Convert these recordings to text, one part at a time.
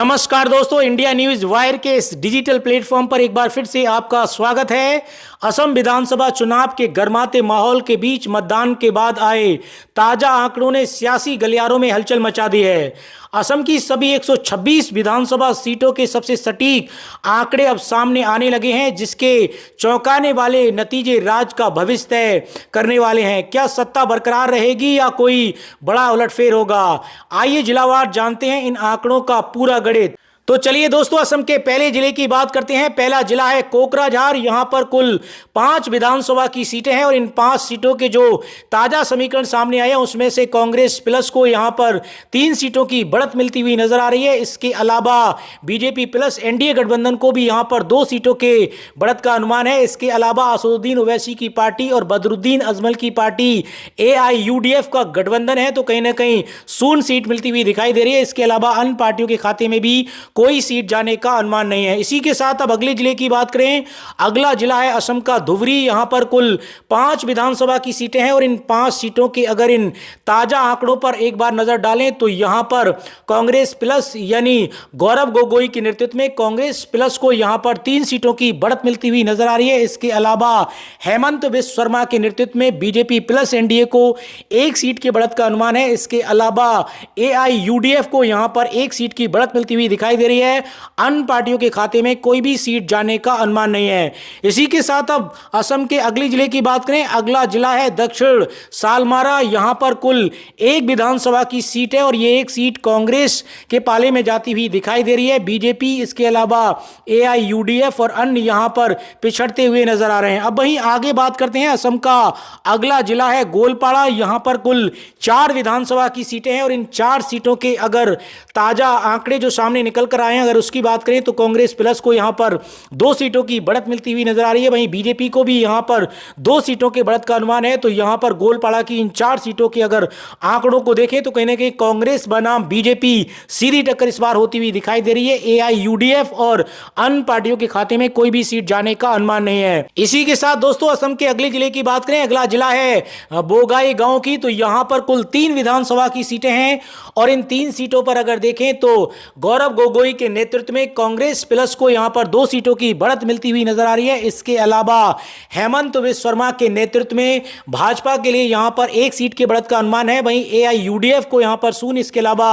नमस्कार दोस्तों, India news wire के इस डिजिटल प्लेटफॉर्म पर एक बार फिर से आपका स्वागत है। असम विधानसभा चुनाव के गर्माते माहौल के बीच मतदान के बाद आए ताजा आंकड़ों ने सियासी गलियारों में हलचल मचा दी है। असम की सभी 126 विधानसभा सीटों के सबसे सटीक आंकड़े अब सामने आने लगे हैं, जिसके चौंकाने वाले नतीजे राज्य का भविष्य तय करने वाले हैं। क्या सत्ता बरकरार रहेगी या कोई बड़ा उलटफेर होगा? आइए जिलावार जानते हैं इन आंकड़ों का पूरा गणित। तो चलिए दोस्तों, असम के पहले जिले की बात करते हैं। पहला जिला है कोकराझार। यहां पर कुल 5 विधानसभा की सीटें हैं और इन 5 सीटों के जो ताजा समीकरण सामने आए हैं उसमें से कांग्रेस प्लस को यहां पर 3 सीटों की बढ़त मिलती हुई नजर आ रही है। इसके अलावा बीजेपी प्लस एनडीए गठबंधन को भी यहां पर 2 सीटों के बढ़त का अनुमान है। इसके अलावा असदुद्दीन ओवैसी की पार्टी और बदरुद्दीन अजमल की पार्टी एआईयूडीएफ का गठबंधन है, तो कहीं ना कहीं शून्य सीट मिलती हुई दिखाई दे रही है। इसके अलावा अन्य पार्टियों के खाते में भी कोई सीट जाने का अनुमान नहीं है। इसी के साथ अब अगले जिले की बात करें। अगला जिला है असम का धुबरी। यहां पर कुल 5 विधानसभा की सीटें हैं और इन 5 सीटों के अगर इन ताजा आंकड़ों पर एक बार नजर डालें तो यहां पर कांग्रेस प्लस यानी गौरव गोगोई के नेतृत्व में कांग्रेस प्लस को यहां पर 3 सीटों की बढ़त मिलती हुई नजर आ रही है। इसके अलावा हेमंत बिस्व शर्मा के नेतृत्व में बीजेपी प्लस एनडीए को 1 सीट की बढ़त का अनुमान है। इसके अलावा एआईयूडीएफ को यहां पर 1 सीट की बढ़त मिलती हुई दिखाई दे रही है। अन्य पार्टियों के खाते में कोई भी सीट जाने का अनुमान नहीं है। इसी के साथ अब असम के अगले जिले की बात करें। अगला जिला है दक्षिण सालमारा। यहां पर कुल 1 विधानसभा की सीट है और ये 1 सीट कांग्रेस के पाले में जाती हुई दिखाई दे रही है। बीजेपी, इसके अलावा एआईयूडीएफ और अन्य यहां पर पिछड़ते हुए नजर आ रहे हैं। अब वहीं आगे बात करते हैं। असम का अगला जिला है गोलपाड़ा। यहां पर कुल 4 विधानसभा की सीटें हैं और इन 4 सीटों के अगर ताजा आंकड़े जो सामने निकल कर आए हैं अगर उसकी बात करें तो कांग्रेस प्लस को यहां पर 2 सीटों की बढ़त मिलती हुई नजर आ रही है। वहीं बीजेपी को भी यहां पर 2 सीटों के बढ़त का अनुमान है। तो यहां पर गोलपाड़ा की इन 4 सीटों के अगर आंकड़ों को देखें तो कहीं ना कहीं कांग्रेस बनाम बीजेपी सीधी टक्कर इस बार होती हुई दिखाई दे रही है। एआईयूडीएफ और अन्य पार्टियों के खाते में कोई भी सीट जाने का अनुमान नहीं है। इसी के साथ दोस्तों असम के अगले जिले की बात करें। अगला जिला है बोगाई गांव की। तो यहां पर कुल 3 विधानसभा की सीटें हैं और इन 3 सीटों पर अगर देखें तो गौरव गोगोई के नेतृत्व में कांग्रेस प्लस को यहां पर 2 सीटों की बढ़त मिलती हुई नजर आ रही है। इसके अलावा हेमंत बिस्व शर्मा के नेतृत्व में भाजपा के लिए यहां पर 1 सीट की बढ़त का अनुमान है। वहीं एआईयूडीएफ को यहां पर 0, इसके अलावा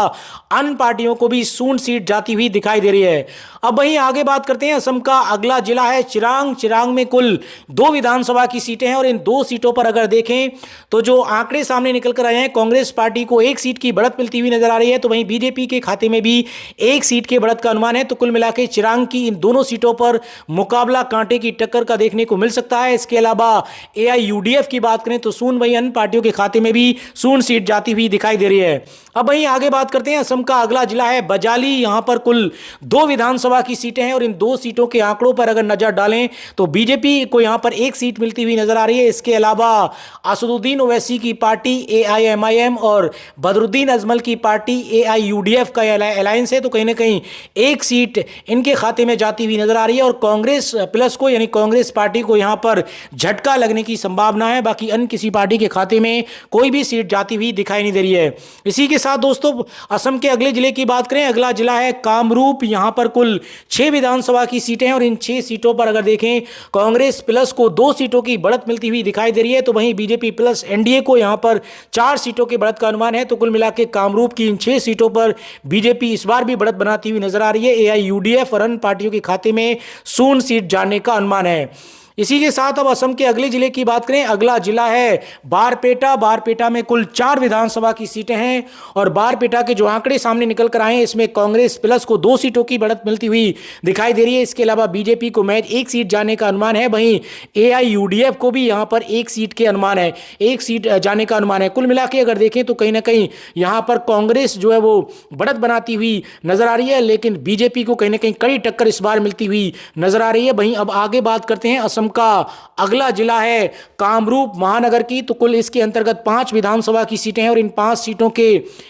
अन्य पार्टियों को भी 0 सीट जाती हुई दिखाई दे रही है। अब वहीं आगे बात करते हैं। असम का अगला जिला है चिरांग। चिरांग में कुल 2 विधानसभा की सीटें हैं और इन 2 सीटों पर अगर देखें तो जो आंकड़े सामने निकल कर आए हैं, कांग्रेस पार्टी को 1 सीट की बढ़त मिलती हुई नजर आ रही है। तो वहीं बीजेपी के खाते में भी 1 सीट की बढ़त का अनुमान है। तो कुल मिलाकर चिरांग की इन दोनों सीटों पर मुकाबला कांटे की टक्कर का देखने को मिल सकता है। इसके अलावा एआईयूडीएफ की बात करें तो 0, वहीं अन्य पार्टियों के खाते में भी 0 सीट जाती हुई दिखाई दे रही है। अब वहीं आगे बात करते हैं। असम का अगला जिला है बजाली। यहां पर कुल 2 विधानसभा की सीटें हैं और इन 2 सीटों के आंकड़ों पर अगर नजर डालें तो बीजेपी को यहां पर 1 सीट मिलती हुई नजर आ रही है। इसके अलावा असदुद्दीन ओवैसी की पार्टी एआईएमआईएम और बदरुद्दीन अजमल की पार्टी एआईयूडीएफ का अलायंस है। तो कहीं ना कहीं 1 सीट इनके खाते में जाती हुई नजर आ रही है और कांग्रेस प्लस को यानी कांग्रेस पार्टी को यहां पर झटका लगने की संभावना है। बाकी अन्य किसी पार्टी के खाते में कोई भी सीट जाती हुई दिखाई नहीं दे रही है। इसी के साथ दोस्तों असम के अगले जिले की बात करें। अगला जिला है कामरूप। यहां पर कुल 6 विधानसभा की सीटें हैं और इन 6 सीटों पर अगर देखें कांग्रेस प्लस को 2 सीटों की बढ़त मिलती हुई दिखाई दे रही है। तो वहीं बीजेपी प्लस एनडीए को यहां पर 4 सीटों की बढ़त का अनुमान है। तो कुल मिलाकर कामरूप की इन 6 सीटों पर बीजेपी इस बार भी बढ़त बनाती हुई नजर आ रही है। एआईयूडीएफ और अन्य पार्टियों के खाते में 0 सीट जाने का अनुमान है। इसी के साथ अब असम के अगले जिले की बात करें। अगला जिला है बारपेटा। बारपेटा में कुल 4 विधानसभा की सीटें हैं और बारपेटा के जो आंकड़े सामने निकल कर आए हैं इसमें कांग्रेस प्लस को 2 सीटों की बढ़त मिलती हुई दिखाई दे रही है। इसके अलावा बीजेपी को महज 1 सीट जाने का अनुमान है। वहीं एआईयूडीएफ को भी यहां पर 1 सीट के अनुमान है, 1 सीट जाने का अनुमान है। कुल मिला के अगर देखें तो कहीं ना कहीं यहां पर कांग्रेस जो है वो बढ़त बनाती हुई नजर आ रही है, लेकिन बीजेपी को कहीं ना कहीं कड़ी टक्कर इस बार मिलती हुई नजर आ रही है। वहीं अब आगे बात करते हैं। असम का अगला जिला है कामरूप महानगर की। तो कुल इसके अंतर्गत 5 विधानसभा की सीटें हैं और इन 5 सीटों के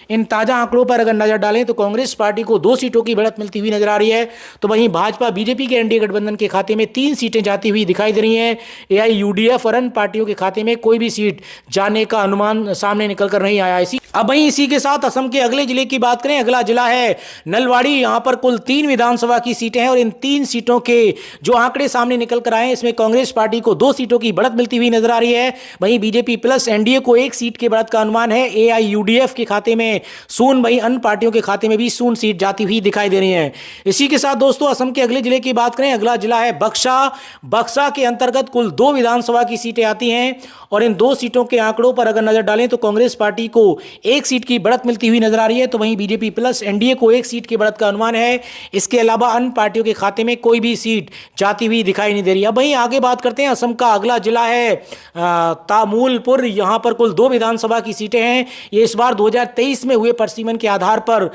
इन ताजा आंकड़ों पर अगर नजर डालें तो कांग्रेस पार्टी को 2 सीटों की बढ़त मिलती हुई नजर आ रही है। तो वहीं भाजपा बीजेपी के एनडीए गठबंधन के खाते में 3 सीटें जाती हुई दिखाई दे रही हैं। एआईयूडीएफ और अन्य पार्टियों के खाते में कोई भी सीट जाने का अनुमान सामने निकल कर नहीं आया। इसी अब वहीं इसी के साथ असम के अगले जिले की बात करें, अगला जिला है नलवाड़ी। यहां पर कुल 3 विधानसभा की सीटें हैं और इन 3 सीटों के जो आंकड़े सामने निकल कर आए हैं, इसमें कांग्रेस पार्टी को 2 सीटों की बढ़त मिलती हुई नजर आ रही है। वहीं बीजेपी प्लस एनडीए को 1 सीट की बढ़त का अनुमान है। एआईयूडीएफ के खाते में शून्य, वहीं अन्य पार्टियों के खाते में भी शून्य सीट जाती हुई दिखाई दे रही है। इसी के साथ दोस्तों असम के अगले जिले की बात करें, अगला जिला है बक्सा। बक्सा के अंतर्गत कुल 2 विधानसभा की सीटें आती हैं और इन 2 सीटों के आंकड़ों पर अगर नजर डालें तो कांग्रेस पार्टी को 1 सीट की बढ़त मिलती हुई नजर आ रही है, तो वहीं बीजेपी प्लस एनडीए को 1 सीट की बढ़त का अनुमान है। इसके अलावा अन्य पार्टियों के खाते में कोई भी सीट जाती हुई दिखाई नहीं दे रही है। अब वहीं आगे बात करते हैं, असम का अगला जिला है तामुलपुर। यहां पर कुल 2 विधानसभा की सीटें हैं। ये इस बार 2023 में हुए परिसीमन के आधार पर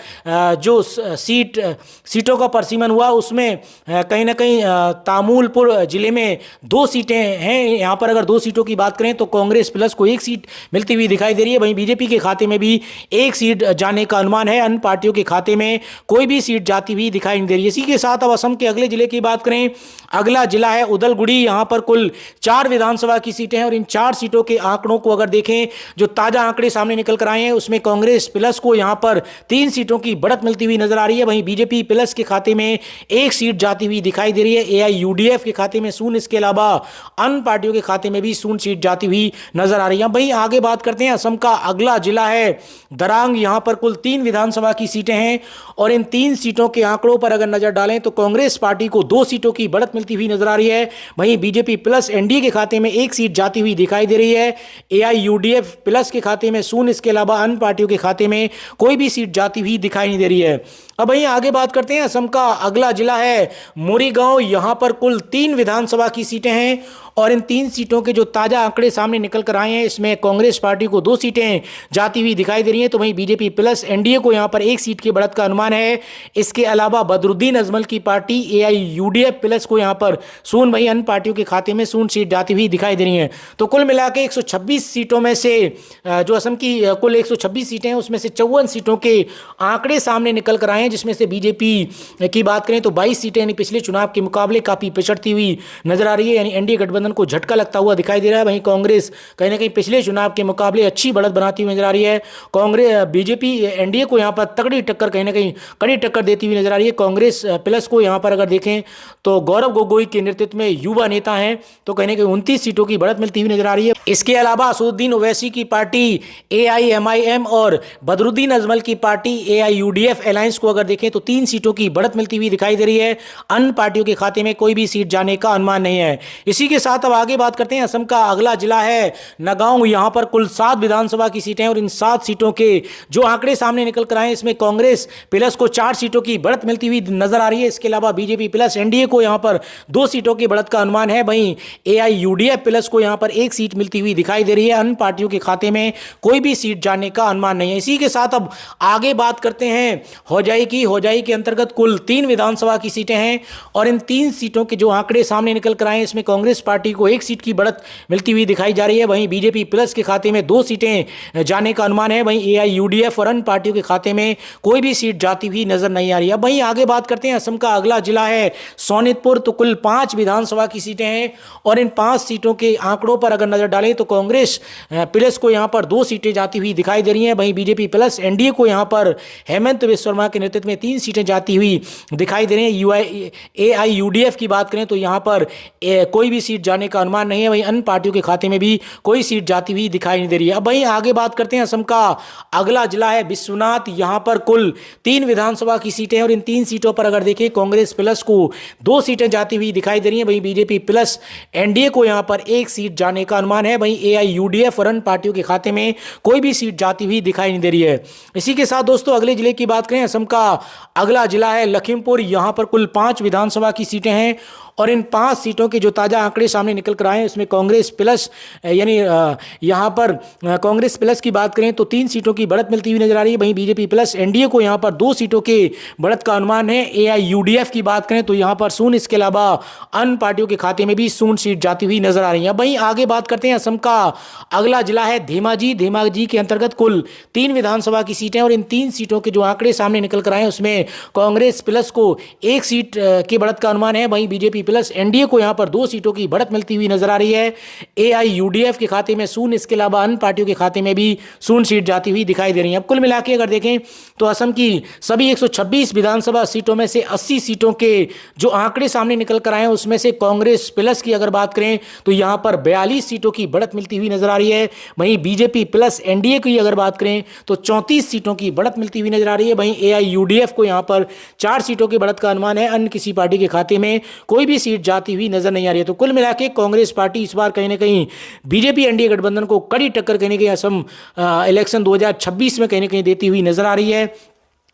जो सीटों का परिसीमन हुआ उसमें कहीं ना कहीं तामुलपुर जिले में 2 सीटें हैं। यहां पर अगर 2 सीटों की बात करें तो कांग्रेस प्लस को 1 सीट मिलती हुई दिखाई दे रही है। वहीं बीजेपी के खाते में भी 1 सीट जाने का अनुमान है। अन्य पार्टियों के खाते में कोई भी सीट जाती हुई दिखाई नहीं दे रही है। इसी के साथ अब असम के अगले जिले की बात करें, अगला जिला है उदलगुड़ी। यहां पर कुल 4 विधानसभा की सीटें हैं और इन 4 सीटों के आंकड़ों को अगर देखें, जो ताजा आंकड़े सामने निकल कर आए हैं उसमें कांग्रेस प्लस को यहां पर 3 सीटों की बढ़त मिलती हुई नजर आ रही है। वहीं बीजेपी प्लस के खाते में 1 सीट जाती हुई दिखाई दे रही है। एआईयूडीएफ के खाते में शून्य, इसके अलावा अन्य पार्टियों के खाते में भी शून्य सीट जाती हुई नजर आ रही है। वहीं आगे बात करते हैं, असम का अगला जिला है दरांग। यहां पर कुल 3 विधानसभा की सीटें हैं और इन 3 सीटों के आंकड़ों पर अगर नजर डालें तो कांग्रेस पार्टी को 2 सीटों की बढ़त मिलती हुई नजर आ रही है। वहीं बीजेपी प्लस एनडीए के खाते में 1 सीट जाती हुई दिखाई दे रही है। एआईयूडीएफ प्लस के खाते में शून्य, इसके अलावा अन्य पार्टियों के खाते में कोई भी सीट जाती हुई दिखाई नहीं दे रही है। अब वहीं आगे बात करते हैं, असम का अगला जिला है मोरीगांव। यहां पर कुल 3 विधानसभा की सीटें हैं और इन 3 सीटों के जो ताजा आंकड़े सामने निकल कर आए हैं इसमें कांग्रेस पार्टी को 2 सीटें जाती हुई दिखाई दे रही हैं, तो वहीं बीजेपी प्लस एनडीए को यहां पर 1 सीट की बढ़त का अनुमान है। इसके अलावा बदरुद्दीन अजमल की पार्टी एआईयूडीएफ प्लस को यहां पर शून्य, वहीं अन्य पार्टियों के खाते में शून्य सीट जाती हुई दिखाई दे रही है। तो कुल मिलाकर 126 सीटों में से जो असम की कुल 126 सीटें हैं उसमें से 54 सीटों के आंकड़े सामने निकल कर आए हैं, जिसमें से बीजेपी की बात करें तो 22 सीटें यानी पिछले चुनाव के मुकाबले काफी पिछड़ती हुई नजर आ रही है, यानी एनडीए गठबंधन को झटका लगता हुआ दिखाई दे रहा है। वहीं कांग्रेस कहीं ना कहीं पिछले चुनाव के मुकाबले अच्छी बढ़त बनाती हुई नजर आ रही है। कांग्रेस बीजेपी एनडीए को यहां पर तगड़ी टक्कर, कहीं ना कहीं कड़ी टक्कर देती हुई नजर आ रही है। कांग्रेस प्लस को यहां पर अगर देखें तो गौरव गोगोई के नेतृत्व में युवा नेता हैं, तो कहीं ना कहीं 29 सीटों की बढ़त मिलती हुई नजर आ रही है। इसके अलावा असदुद्दीन ओवैसी की पार्टी एआईएमआईएम और बदरुद्दीन अजमल की पार्टी एआईयूडीएफ अलायंस को अगर देखें तो 3 सीटों की बढ़त मिलती हुई दिखाई दे रही है। अन्य पार्टियों के खाते में कोई भी सीट जाने का अनुमान नहीं है। इसी के साथ अब आगे बात करते हैं, असम का अगला जिला है नगांव। यहां पर कुल 7 विधानसभा की सीटें हैं और इन 7 सीटों के जो आंकड़े सामने निकल कर आए इसमें कांग्रेस प्लस को 4 सीटों की बढ़त मिलती हुई नजर आ रही है। इसके अलावा बीजेपी प्लस एनडीए को यहां पर 2 सीटों की बढ़त का अनुमान है। वहीं एआईयूडीएफ प्लस को यहां पर 1 सीट मिलती हुई दिखाई दे रही है। अन्य पार्टियों के खाते में कोई भी सीट जाने का अनुमान नहीं है। इसी के साथ अब आगे बात करते हैं होजाई की। होजाई के अंतर्गत कुल 3 विधानसभा की सीटें हैं और इन 3 सीटों के जो आंकड़े सामने निकल कर आए हैं इसमें कांग्रेस पार्टी को 1 सीट की बढ़त मिलती हुई दिखाई जा रही है। वहीं बीजेपी प्लस के खाते में 2 सीटें जाने का अनुमान है। वहीं एआईयूडीएफ और अन्य पार्टियों के खाते में कोई भी सीट जाती हुई नजर नहीं आ रही है। अब वहीं आगे बात करते हैं, असम का अगला जिला है सोनितपुर। तो कुल 5 विधानसभा की सीटें हैं और इन 5 सीटों के आंकड़ों पर अगर नजर डालें तो कांग्रेस प्लस को यहां पर 2 सीटें जाती हुई दिखाई दे रही हैं। वहीं बीजेपी प्लस एनडीए को यहां पर हेमंत विश्वकर्मा के नेतृत्व में 3 सीटें जाती हुई दिखाई दे रही हैं। एआईयूडीएफ की बात करें तो यहां पर कोई भी सीट जाने का अनुमान नहीं है। वहीं अन्य पार्टियों के खाते में भी कोई सीट जाती हुई दिखाई नहीं दे रही है। अब वहीं आगे बात करते हैं, असम का अगला जिला है विश्वनाथ। यहां पर कुल 3 विधानसभा की सीटें हैं और इन 3 सीटों पर अगर देखें कांग्रेस प्लस को 2 सीटें जाती हुई दिखाई दे रही हैं। वहीं बीजेपी प्लस एनडीए को यहां पर 1 सीट जाने का अनुमान है। वहीं एआईयूडीएफ और अन्य पार्टियों के खाते में कोई भी सीट जाती हुई दिखाई नहीं दे रही है। इसी के साथ दोस्तों अगले जिले की बात करें, असम का अगला जिला है लखीमपुर। यहां पर कुल 5 विधानसभा की सीटें हैं और इन 5 सीटों के जो ताजा आंकड़े सामने निकल कर आए हैं इसमें कांग्रेस प्लस यानी यहां पर कांग्रेस प्लस की बात करें तो 3 सीटों की बढ़त मिलती हुई नजर आ रही है। वहीं बीजेपी प्लस एनडीए को यहां पर 2 सीटों के बढ़त का अनुमान है। एआईयूडीएफ की बात करें तो यहां पर शून्य, इसके अलावा अन्य पार्टियों के खाते में भी शून्य सीट जाती हुई नजर आ रही है। वहीं आगे बात करते हैं, असम का अगला जिला है धेमाजी। धेमाजी के अंतर्गत कुल 3 विधानसभा की सीटें और इन 3 सीटों के जो आंकड़े सामने निकल कर आए उसमें कांग्रेस प्लस को 1 सीट की बढ़त का अनुमान है। वहीं बीजेपी बीजेपी प्लस एनडीए को यहां पर 2 सीटों की बढ़त मिलती हुई नजर आ रही है। एआईयूडीएफ के खाते में 0, इसके अलावा अन्य पार्टियों के खाते में भी 0 सीट जाती हुई दिखाई दे रही है। अब कुल मिला के अगर देखें तो असम की सभी 126 विधानसभा सीटों में से 80 सीटों के जो आंकड़े सामने निकल कर आए हैं उसमें से कांग्रेस प्लस की अगर बात करें तो यहां पर 42 सीटों की बढ़त मिलती हुई नजर आ रही है। वहीं बीजेपी प्लस एनडीए की अगर बात करें तो 34 सीटों की बढ़त मिलती हुई नजर आ रही है। वहीं एआईयूडीएफ को यहां पर 4 सीटों की बढ़त का अनुमान है। अन्य किसी पार्टी के खाते में कोई भी सीट जाती हुई नजर नहीं आ रही है। तो कुल मिला के कांग्रेस पार्टी इस बार कहीं ना कहीं बीजेपी एनडीए गठबंधन को कड़ी टक्कर कहीं ना कहीं असम इलेक्शन 2026 में कहीं ना कहीं देती हुई नजर आ रही है।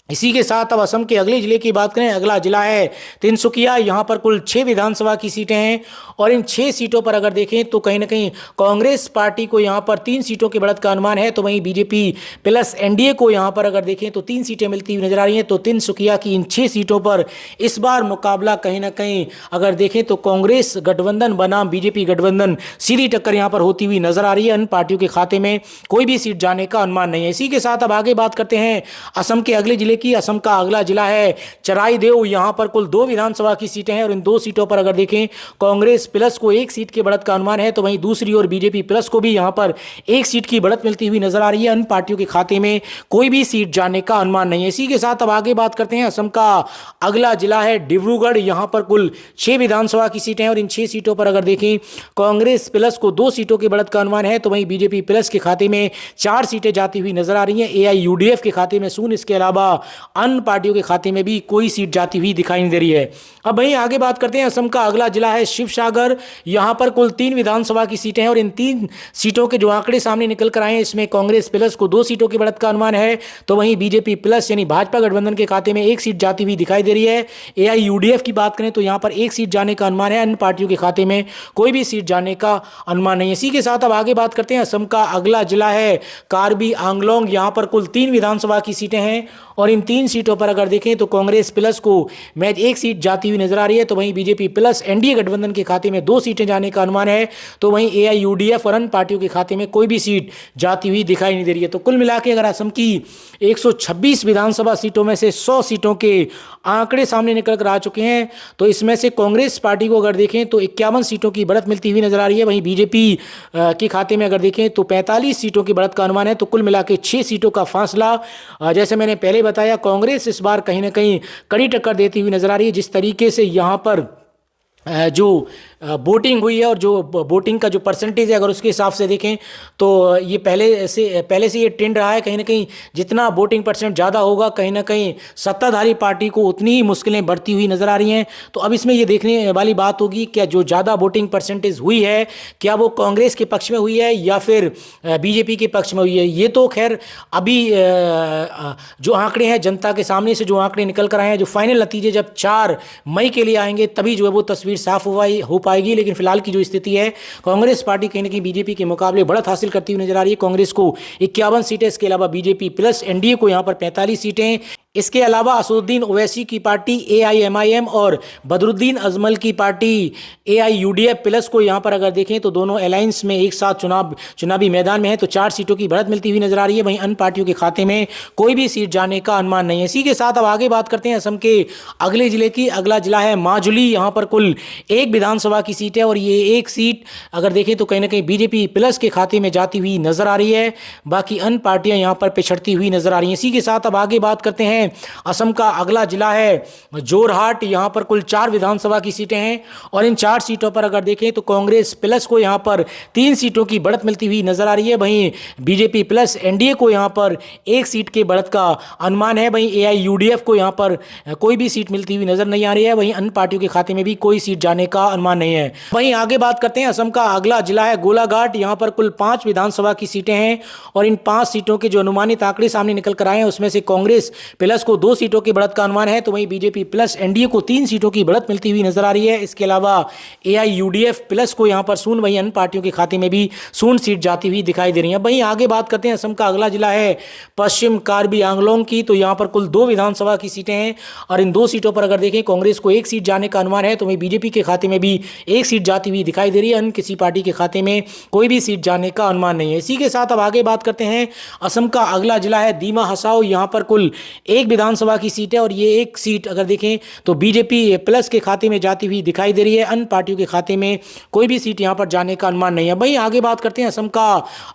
इसी के साथ अब असम के अगले जिले की बात करें, अगला जिला है तिनसुकिया। यहाँ पर कुल 6 विधानसभा की सीटें हैं और इन 6 सीटों पर अगर देखें तो कहीं ना कहीं कांग्रेस पार्टी को यहाँ पर 3 सीटों की बढ़त का अनुमान है। तो वहीं बीजेपी प्लस एनडीए को यहाँ पर अगर देखें तो 3 सीटें मिलती हुई नजर आ रही हैं। तो तिनसुकिया की इन 6 सीटों पर इस बार मुकाबला कहीं ना कहीं अगर देखें तो कांग्रेस गठबंधन बनाम बीजेपी गठबंधन सीधी टक्कर यहाँ पर होती हुई नजर आ रही है। अन्य पार्टियों के खाते में कोई भी सीट जाने का अनुमान नहीं है। इसी के साथ अब आगे बात करते हैं असम के अगले जिले की। असम का अगला जिला है चराईदेव। यहां पर कुल 2 विधानसभा की सीटें हैं और इन 2 सीटों पर अगर देखें कांग्रेस प्लस को 1 सीट की बढ़त का अनुमान है। तो वहीं दूसरी ओर बीजेपी प्लस को भी यहां पर 1 सीट की बढ़त मिलती हुई नजर आ रही है। अन्य पार्टियों के खाते में कोई भी सीट जाने का अनुमान नहीं है। इसी के साथ अब आगे बात करते हैं असम का अगला जिला है डिब्रूगढ़। यहां पर कुल 6 विधानसभा की सीटें हैं और इन 6 सीटों पर अगर देखें कांग्रेस प्लस को 2 सीटों की बढ़त का अनुमान है। तो वहीं बीजेपी प्लस के खाते में 4 सीटें जाती हुई नजर आ रही हैं। एआईयूडीएफ के खाते में 0, इसके अलावा अन्य पार्टियों के खाते में भी कोई सीट जाती हुई दिखाई नहीं दे रही है। अब वहीं आगे बात करते हैं असम का अगला जिला है शिवसागर। यहां पर कुल 3 विधानसभा की सीटें हैं और इन 3 सीटों के जो आंकड़े सामने निकल कर आए हैं इसमें कांग्रेस प्लस को 2 सीटों की बढ़त का अनुमान है। तो वहीं बीजेपी प्लस यानी भाजपा गठबंधन के खाते में 1 सीट जाती हुई दिखाई दे रही है। एआईयूडीएफ की बात करें तो यहां पर 1 सीट जाने का अनुमान है। अन्य पार्टियों के खाते में कोई भी सीट जाने का अनुमान नहीं है। इसी के साथ अब आगे बात करते हैं असम का अगला जिला है कार्बी आंगलोंग। यहां पर कुल 3 विधानसभा की सीटें हैं और इन 3 सीटों पर अगर देखें तो कांग्रेस प्लस को मैच 1 सीट जाती हुई नजर आ रही है। तो वहीं बीजेपी प्लस एनडीए गठबंधन के खाते में 2 सीटें जाने का अनुमान है। तो वहीं एआईयूडीएफ और अन्य पार्टियों के खाते में कोई भी सीट जाती हुई दिखाई नहीं दे रही है। तो कुल मिला के अगर असम की 126 विधानसभा सीटों में से 100 सीटों के आंकड़े सामने निकल कर आ चुके हैं तो इसमें से कांग्रेस पार्टी को अगर देखें तो 51 सीटों की बढ़त मिलती हुई नजर आ रही है। वहीं बीजेपी के खाते में अगर देखें तो 45 सीटों की बढ़त का अनुमान है। तो कुल मिला के 6 सीटों का फासला, जैसे मैंने पहले बताया, कांग्रेस इस बार कहीं ना कहीं कड़ी टक्कर देती हुई नजर आ रही है। जिस तरीके से यहां पर जो वोटिंग हुई है और जो वोटिंग का जो परसेंटेज है अगर उसके हिसाब से देखें तो ये पहले से ये ट्रेंड रहा है। कहीं ना कहीं जितना वोटिंग परसेंट ज़्यादा होगा कहीं ना कहीं सत्ताधारी पार्टी को उतनी ही मुश्किलें बढ़ती हुई नजर आ रही हैं। तो अब इसमें ये देखने वाली बात होगी क्या जो ज़्यादा वोटिंग परसेंटेज हुई है क्या वो कांग्रेस के पक्ष में हुई है या फिर बीजेपी के पक्ष में हुई है। ये तो खैर अभी जो आंकड़े हैं जनता के सामने से जो आंकड़े निकल कर आए हैं, जो फाइनल नतीजे जब 4 मई के लिए आएंगे तभी जो है वो तस्वीर साफ हो पाएगी। लेकिन फिलहाल की जो स्थिति है कांग्रेस पार्टी कहीं ना कहीं बीजेपी के मुकाबले बढ़त हासिल करती हुई नजर आ रही है। कांग्रेस को 51 सीटें, इसके अलावा बीजेपी प्लस एनडीए को यहां पर 45 सीटें। इसके अलावा असदुद्दीन ओवैसी की पार्टी एआईएमआईएम और बदरुद्दीन अजमल की पार्टी एआईयूडीएफ प्लस को यहां पर अगर देखें तो दोनों अलायंस में एक साथ चुनावी मैदान में है। तो 4 सीटों की बढ़त मिलती हुई नजर आ रही है। वहीं अन्य पार्टियों के खाते में कोई भी सीट जाने का अनुमान नहीं है। इसी के साथ अब आगे बात करते हैं असम के अगले जिले की। अगला जिला है माजुली। यहाँ पर कुल 1 विधानसभा की सीट है और ये 1 सीट अगर देखें तो कहीं ना कहीं बीजेपी प्लस के खाते में जाती हुई नजर आ रही है। बाकी अन्य पार्टियां यहाँ पर पिछड़ती हुई नजर आ रही हैं। इसी के साथ अब आगे बात करते हैं असम का अगला जिला है जोरहाट। यहां पर कुल 4 विधानसभा की सीटें हैं और इन 4 सीटों पर अगर देखें तो कांग्रेस प्लस को यहां पर 3 सीटों की बढ़त मिलती हुई नजर आ रही है। वहीं बीजेपी प्लस एनडीए को यहां पर 1 सीट की बढ़त का अनुमान है। वहीं एआईयूडीएफ को यहां पर कोई भी सीट मिलती हुई नजर नहीं आ रही है। वहीं अन्य पार्टियों के खाते में भी कोई सीट जाने का अनुमान नहीं है। वहीं आगे बात करते हैं असम का अगला जिला है गोलाघाट। यहां पर कुल 5 विधानसभा की सीटें हैं और इन 5 सीटों के जो अनुमानित आंकड़े सामने निकल कर आए हैं उसमें से कांग्रेस प्लस को 2 सीटों की बढ़त का अनुमान है। तो वहीं बीजेपी प्लस एनडीए को 3 सीटों की बढ़त मिलती हुई नजर आ रही है। इसके अलावा एआईयूडीएफ प्लस को यहां पर 0, वहीं अन्य पार्टियों के खाते में भी 0 सीट जाती हुई दिखाई दे रही है। वहीं आगे बात करते हैं असम का अगला जिला है पश्चिम कार्बी आंगलोंग की। तो यहां पर कुल 2 विधानसभा की सीटें हैं और इन 2 सीटों पर अगर देखें कांग्रेस को 1 सीट जाने का अनुमान है। तो वहीं बीजेपी के खाते में भी 1 सीट जाती हुई दिखाई दे रही है। अन्य किसी पार्टी के खाते में कोई भी सीट जाने का अनुमान नहीं है। इसी के साथ अब आगे बात करते हैं असम का अगला जिला है दीमा हसाओ। यहां पर कुल एक विधानसभा की सीट है और ये एक सीट अगर देखें तो बीजेपी प्लस के खाते में जाती हुई दिखाई दे रही है। अन्य पार्टियों के खाते में कोई भी सीट यहां पर जाने का अनुमान नहीं है। वहीं आगे बात करते हैं, असम का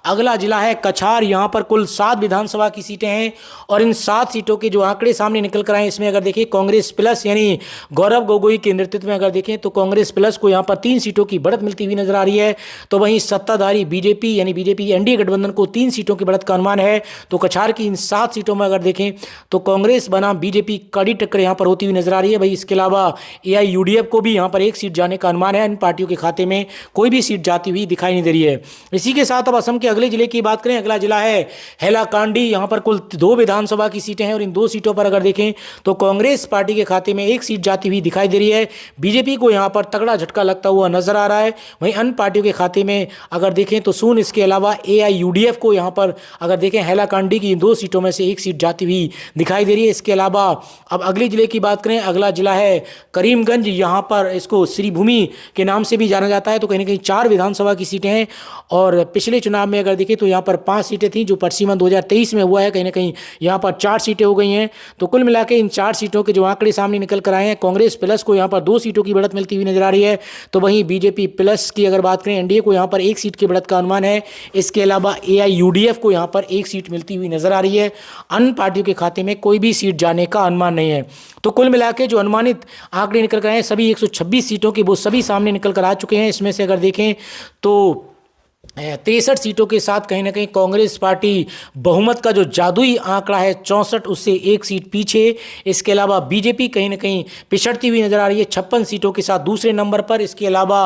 अगला जिला है कछार। यहां पर कुल 7 विधानसभा की सीटें हैं और इन 7 सीटों के जो आंकड़े सामने निकल कर आए, इसमें अगर देखें कांग्रेस प्लस यानी गौरव गोगोई के नेतृत्व में अगर देखें तो कांग्रेस प्लस को यहां पर 3 सीटों की बढ़त मिलती हुई नजर आ रही है। तो वहीं सत्ताधारी बीजेपी यानी बीजेपी एनडीए गठबंधन को 3 सीटों की बढ़त का अनुमान है। तो कछार की इन 7 सीटों में अगर देखें तो कांग्रेस बनाम बीजेपी कड़ी टक्कर यहां पर होती हुई नजर आ रही है। भाई इसके अलावा एआईयूडीएफ को भी यहां पर एक सीट जाने का अनुमान है। इन पार्टियों के खाते में कोई भी सीट जाती हुई दिखाई नहीं दे रही है। इसी के साथ अब असम के अगले जिले की बात करें, अगला जिला है हैलाकांडी। यहां पर कुल 2 विधानसभा की सीटें हैं और इन 2 सीटों पर अगर देखें तो कांग्रेस पार्टी के खाते में एक सीट जाती हुई दिखाई दे रही है। बीजेपी को यहां पर तगड़ा झटका लगता हुआ नजर आ रहा है। वहीं अन्य पार्टियों के खाते में अगर देखें तो सून, इसके अलावा एआईयूडीएफ को यहां पर अगर देखें हैलाकांडी की इन 2 सीटों में से एक सीट जाती हुई दिखाई दे रही है। इसके अलावा अब अगले जिले की बात करें, अगला जिला है करीमगंज। यहां पर इसको श्रीभूमि के नाम से भी जाना जाता है। तो कहीं ना कहीं 4 विधानसभा की सीटें हैं और पिछले चुनाव में अगर देखें तो यहां पर 5 सीटें थी जो परिसीमन 2023 में हुआ है। कहीं ना कहीं यहां पर 4 सीटें हो गई हैं। तो कुल मिला के इन 4 सीटों के जो आंकड़े सामने निकल कर आए हैं, कांग्रेस प्लस को यहां पर 2 सीटों की बढ़त मिलती हुई नजर आ रही है। तो वहीं बीजेपी प्लस की अगर बात करें, एनडीए को यहां पर 1 सीट की बढ़त का अनुमान है। इसके अलावा एआईयूडीएफ को यहां पर 1 सीट मिलती हुई नजर आ रही है। अन्य पार्टियों के खाते में कोई भी सीट जाने का अनुमान नहीं है। तो कुल मिला के जो अनुमानित आंकड़े निकल कर आए हैं, सभी 126 सीटों के वो सभी सामने निकल कर आ चुके हैं। इसमें से अगर देखें तो 63 सीटों के साथ कहीं ना कहीं कांग्रेस पार्टी बहुमत का जो जादुई आंकड़ा है 64, उससे 1 सीट पीछे। इसके अलावा बीजेपी कहीं ना कहीं पिछड़ती हुई नजर आ रही है 56 सीटों के साथ दूसरे नंबर पर। इसके अलावा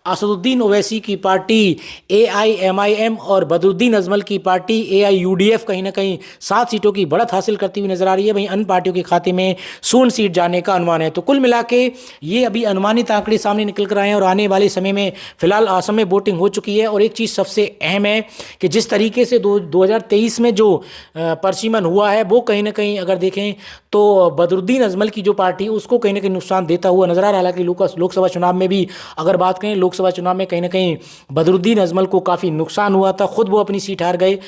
असदुद्दीन ओवैसी की पार्टी एआईएमआईएम और बदरुद्दीन अजमल की पार्टी एआईयूडीएफ कहीं ना कहीं 7 सीटों की बढ़त हासिल करती हुई नजर आ रही है। वहीं अन्य पार्टियों के खाते में 0 सीट जाने का अनुमान है। तो कुल मिला के ये अभी अनुमानित आंकड़े सामने निकल कर आए हैं और आने वाले समय में फिलहाल असम में वोटिंग हो चुकी है। और एक चीज़ सबसे अहम है कि जिस तरीके से 2023 में जो परिसीमन हुआ है वो कहीं ना कहीं अगर देखें तो बदरुद्दीन अजमल की जो पार्टी उसको कहीं ना कहीं नुकसान देता हुआ नजर आ रहा है। हालांकि लोकसभा चुनाव में भी अगर बात करें, लोकसभा चुनाव में कहीं ना कहीं बदरुद्दीन अजमल को काफ़ी नुकसान हुआ था, खुद वो अपनी सीट हार गए।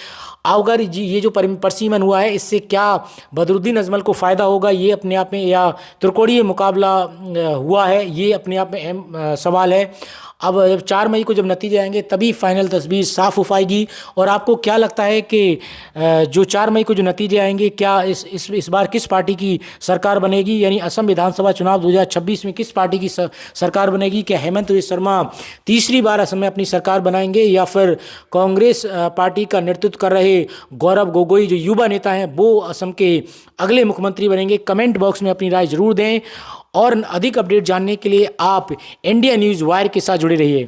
अगर जी ये जो परिसीमन हुआ है इससे क्या बदरुद्दीन अजमल को फ़ायदा होगा, ये अपने आप में, या त्रिकोणीय मुकाबला हुआ है, ये अपने आप में अहम सवाल है। अब 4 मई को जब नतीजे आएंगे तभी फाइनल तस्वीर साफ हो पाएगी। और आपको क्या लगता है कि जो 4 मई को जो नतीजे आएंगे, क्या इस बार किस पार्टी की सरकार बनेगी, यानी असम विधानसभा चुनाव 2026 में किस पार्टी की सरकार बनेगी? क्या हेमंत शर्मा तीसरी बार असम में अपनी सरकार बनाएंगे या फिर कांग्रेस पार्टी का नेतृत्व कर रहे गौरव गोगोई जो युवा नेता हैं वो असम के अगले मुख्यमंत्री बनेंगे? कमेंट बॉक्स में अपनी राय जरूर दें और अधिक अपडेट जानने के लिए आप इंडिया न्यूज़ वायर के साथ जुड़े रहिए।